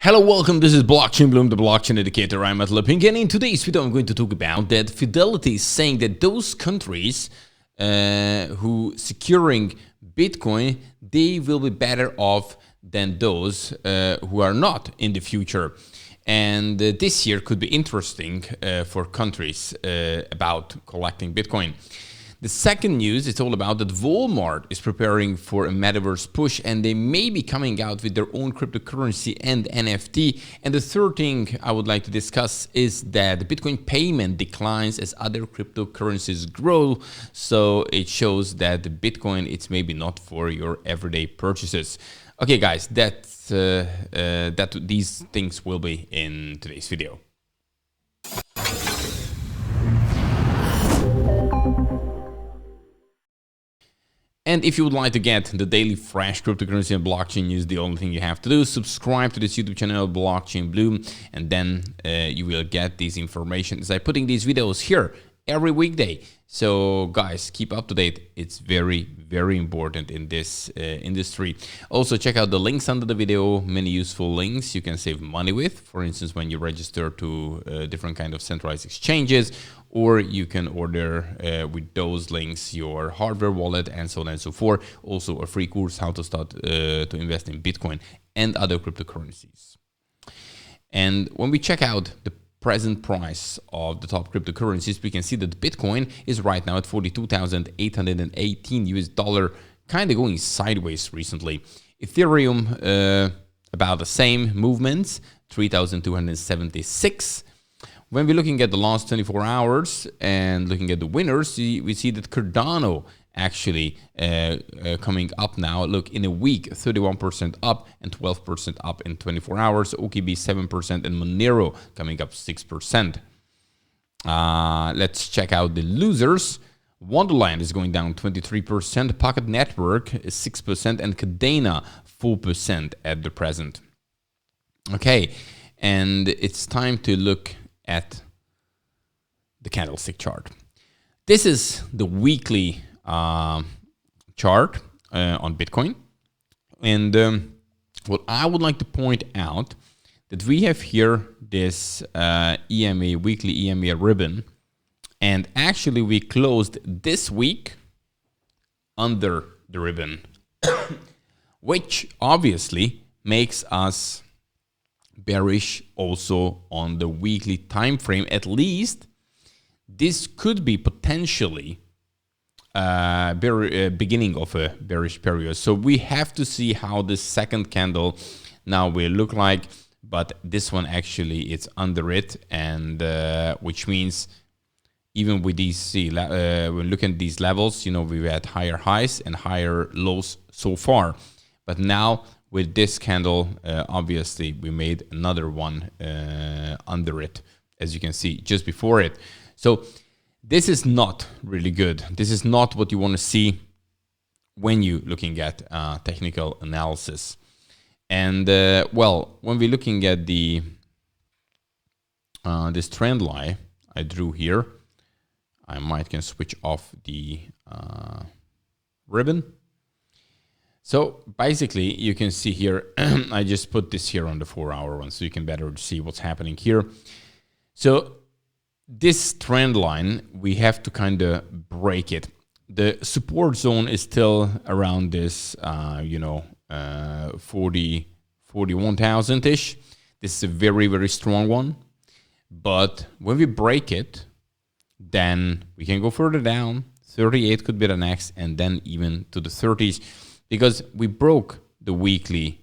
Hello, welcome. This is Blockchain Bloom, the blockchain educator. I'm at Lepink, and in today's video, I'm going to talk about that Fidelity is saying that those countries who securing Bitcoin, they will be better off than those who are not in the future. And this year could be interesting for countries about collecting Bitcoin. The second news is all about that Walmart is preparing for a metaverse push, and they may be coming out with their own cryptocurrency and NFT. And the third thing I would like to discuss is that the Bitcoin payment declines as other cryptocurrencies grow. So it shows that the Bitcoin, it's maybe not for your everyday purchases. Okay, guys, these things will be in today's video. And if you would like to get the daily fresh cryptocurrency and blockchain news, the only thing you have to do is subscribe to this YouTube channel, Blockchain Bloom, and then you will get these information as I'm putting these videos here every weekday. So guys, keep up to date. It's very, very important in this industry. Also, check out the links under the video, many useful links you can save money with. For instance, when you register to different kind of centralized exchanges, or you can order with those links your hardware wallet and so on and so forth. Also a free course how to start to invest in Bitcoin and other cryptocurrencies. And when we check out the present price of the top cryptocurrencies, we can see that Bitcoin is right now at $42,818 kind of going sideways recently. Ethereum, about the same movements, 3,276. When we're looking at the last 24 hours and looking at the winners, we see that Cardano actually coming up now. Look, in a week, 31% up and 12% up in 24 hours. OKB 7% and Monero coming up 6%. Let's check out the losers. Wonderland is going down 23%. Pocket Network is 6% and Cadena 4% at the present. Okay, and it's time to look at the candlestick chart. This is the weekly chart on Bitcoin, and what I would like to point out that we have here this EMA weekly EMA ribbon, and actually we closed this week under the ribbon, which obviously makes us bearish also on the weekly time frame. At least this could be potentially beginning of a bearish period. So we have to see how this second candle now will look like, but this one actually it's under it, and which means even with these when looking at these levels, you know, we've had higher highs and higher lows so far, but now with this candle, obviously, we made another one under it, as you can see, just before it. So this is not really good. This is not what you want to see when you're looking at technical analysis. And, well, when we're looking at the this trend line I drew here, I might can switch off the ribbon. So basically, you can see here, I just put this here on the 4-hour one so you can better see what's happening here. So this trend line, we have to kind of break it. The support zone is still around this, 41,000-ish. This is a very, very strong one. But when we break it, then we can go further down. 38 could be the next, and then even to the 30s. Because we broke the weekly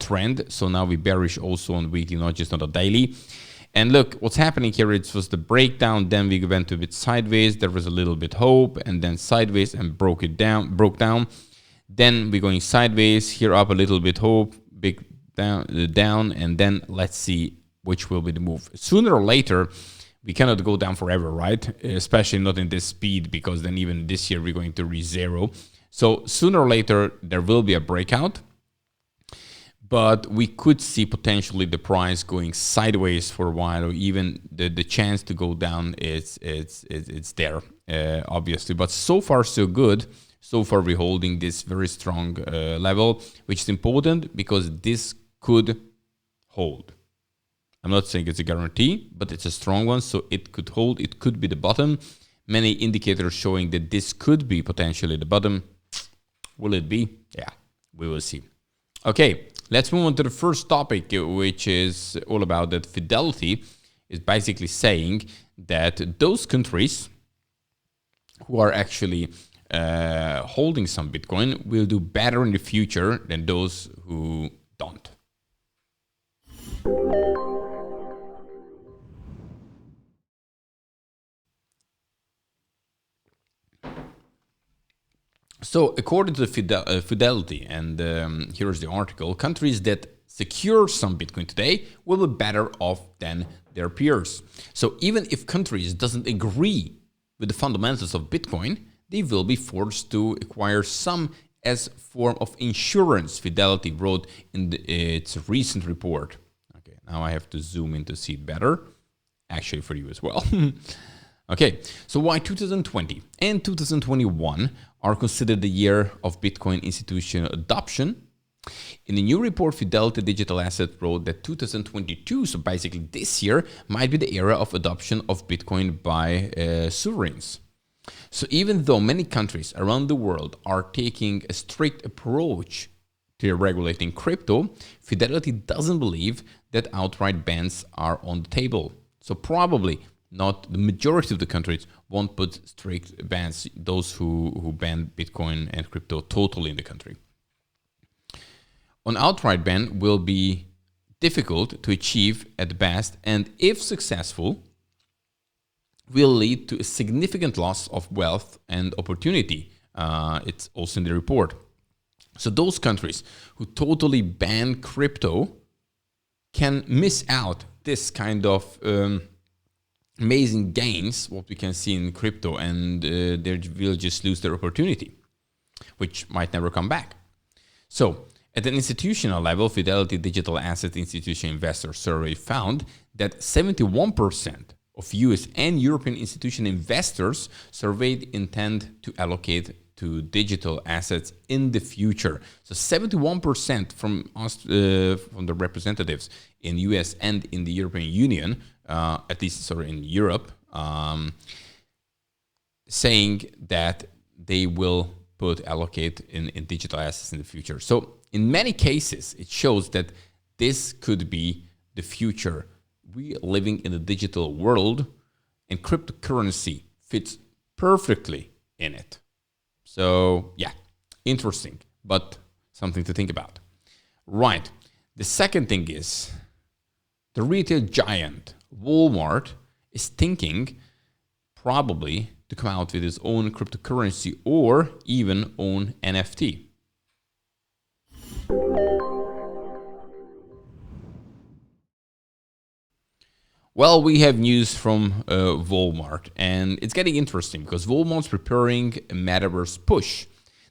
trend, so now we bearish also on weekly, not just on the daily. And look, what's happening here, it was the breakdown, then we went a bit sideways, there was a little bit hope, and then sideways and broke down. Then we're going sideways, here up a little bit hope, big down, and then let's see which will be the move. Sooner or later, we cannot go down forever, right? Especially not in this speed, because then even this year we're going to reach zero. So sooner or later, there will be a breakout, but we could see potentially the price going sideways for a while, or even the chance to go down it's there, obviously. But so far, so good. So far, we're holding this very strong level, which is important because this could hold. I'm not saying it's a guarantee, but it's a strong one, so it could hold. It could be the bottom. Many indicators showing that this could be potentially the bottom. Will it be? Yeah, we will see. Okay, let's move on to the first topic, which is all about that Fidelity is basically saying that those countries who are actually holding some Bitcoin will do better in the future than those who don't. So according to Fidelity, and here's the article, countries that secure some Bitcoin today will be better off than their peers. So even if countries doesn't agree with the fundamentals of Bitcoin, they will be forced to acquire some as form of insurance, Fidelity wrote in its recent report. Okay, now I have to zoom in to see it better, actually for you as well. Okay, so why 2020 and 2021 are considered the year of Bitcoin institutional adoption? In a new report, Fidelity Digital Asset wrote that 2022, so basically this year, might be the era of adoption of Bitcoin by sovereigns. So even though many countries around the world are taking a strict approach to regulating crypto, Fidelity doesn't believe that outright bans are on the table. So probably not the majority of the countries won't put strict bans, those who ban Bitcoin and crypto totally in the country. An outright ban will be difficult to achieve at best, and if successful, will lead to a significant loss of wealth and opportunity. It's also in the report. So those countries who totally ban crypto can miss out this kind of amazing gains, what we can see in crypto, and they will just lose their opportunity, which might never come back. So at an institutional level, Fidelity Digital Asset Institution Investor Survey found that 71% of US and European institutional investors surveyed intend to allocate to digital assets in the future. So 71% from the representatives in US and in the European Union, at least in Europe, saying that they will allocate in digital assets in the future. So in many cases, it shows that this could be the future. We are living in a digital world, and cryptocurrency fits perfectly in it. So yeah, interesting, but something to think about. Right. The second thing is the retail giant Walmart is thinking probably to come out with its own cryptocurrency or even own NFT. Well, we have news from Walmart, and it's getting interesting because Walmart's preparing a metaverse push.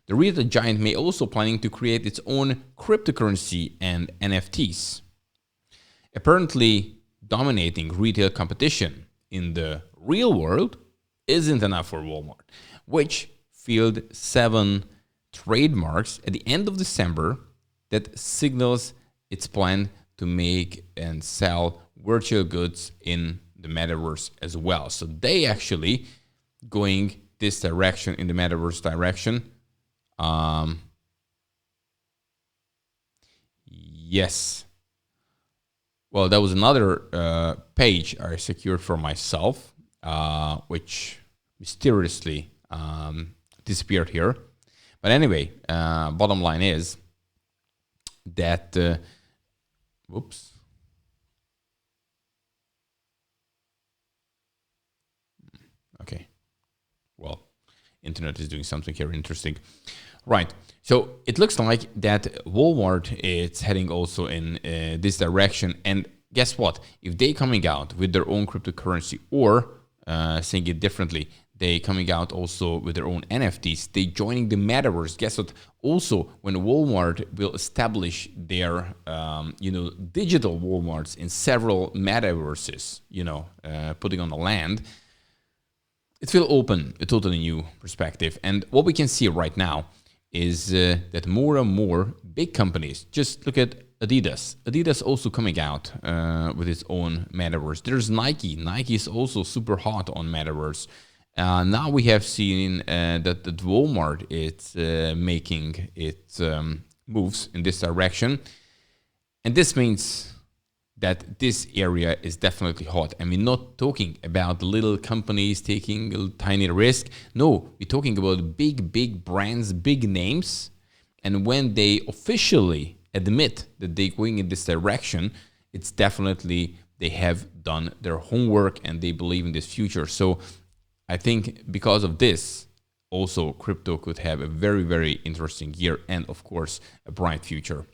The retail giant may also planning to create its own cryptocurrency and NFTs. Apparently, dominating retail competition in the real world isn't enough for Walmart, which filed 7 trademarks at the end of December that signals its plan to make and sell virtual goods in the metaverse as well. So they actually going this direction, in the metaverse direction. Yes. Well, that was another page I secured for myself, which mysteriously disappeared here. But anyway, bottom line is that, whoops. Okay. Well, internet is doing something here interesting. Right. So it looks like that Walmart is heading also in this direction. And guess what? If they coming out with their own cryptocurrency, or saying it differently, they coming out also with their own NFTs, they joining the metaverse. Guess what? Also, when Walmart will establish their, digital Walmarts in several metaverses, putting on the land, it will open a totally new perspective. And what we can see right now is that more and more big companies, just look at Adidas. Adidas also coming out with its own metaverse. There's Nike. Nike is also super hot on metaverse. Now we have seen that Walmart is making its moves in this direction. And this means that this area is definitely hot. And we're not talking about little companies taking a tiny risk. No, we're talking about big brands, big names. And when they officially admit that they're going in this direction, it's definitely they have done their homework and they believe in this future. So I think because of this, also crypto could have a very, very interesting year and of course a bright future.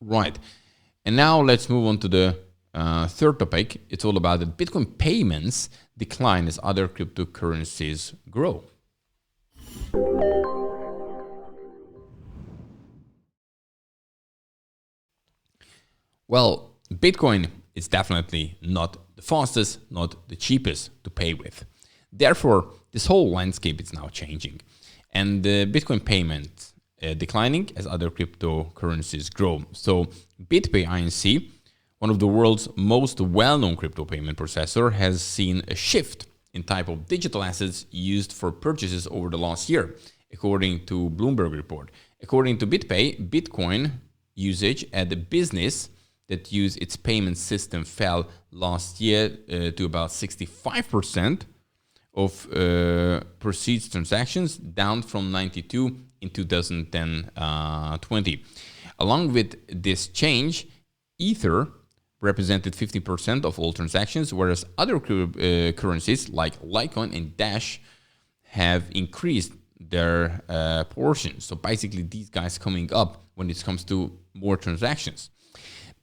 Right. And now let's move on to the third topic. It's all about that Bitcoin payments decline as other cryptocurrencies grow. Well, Bitcoin is definitely not the fastest, not the cheapest to pay with. Therefore, this whole landscape is now changing. And the Bitcoin payment declining as other cryptocurrencies grow. So BitPay Inc., one of the world's most well-known crypto payment processor, has seen a shift in type of digital assets used for purchases over the last year, according to Bloomberg report. According to BitPay, Bitcoin usage at the business that use its payment system fell last year to about 65% of proceeds transactions, down from 92 in 2020. Along with this change, Ether represented 50% of all transactions, whereas other currencies like Litecoin and Dash have increased their portion. So basically, these guys coming up when it comes to more transactions.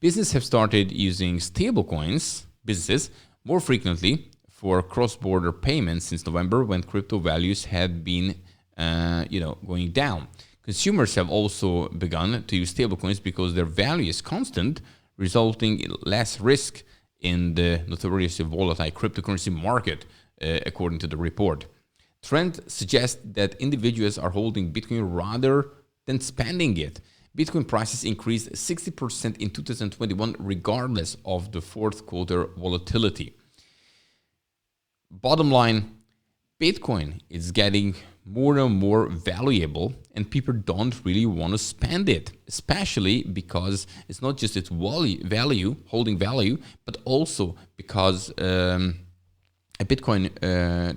Businesses have started using stablecoins, businesses, more frequently for cross-border payments since November, when crypto values had been going down. Consumers have also begun to use stablecoins because their value is constant, resulting in less risk in the notoriously volatile cryptocurrency market, according to the report. Trend suggests that individuals are holding Bitcoin rather than spending it. Bitcoin prices increased 60% in 2021, regardless of the fourth quarter volatility. Bottom line, Bitcoin is getting more and more valuable and people don't really want to spend it, especially because it's not just its value, holding value, but also because a Bitcoin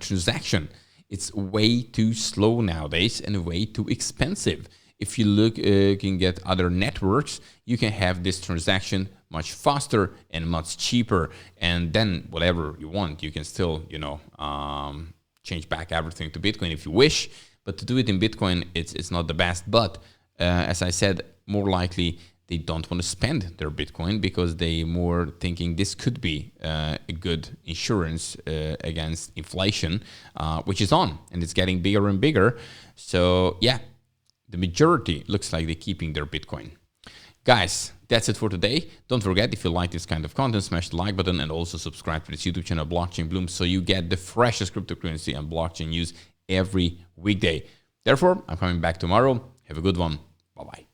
transaction, it's way too slow nowadays and way too expensive. If you looking at other networks, you can have this transaction much faster and much cheaper, and then whatever you want, you can still, change back everything to Bitcoin if you wish. But to do it in Bitcoin, it's not the best. But as I said, more likely they don't want to spend their Bitcoin because they more thinking this could be a good insurance against inflation, which is on and it's getting bigger and bigger. So yeah, the majority looks like they're keeping their Bitcoin. Guys, that's it for today. Don't forget, if you like this kind of content, smash the like button and also subscribe to this YouTube channel, Blockchain Bloom, so you get the freshest cryptocurrency and blockchain news every weekday. Therefore, I'm coming back tomorrow. Have a good one. Bye-bye.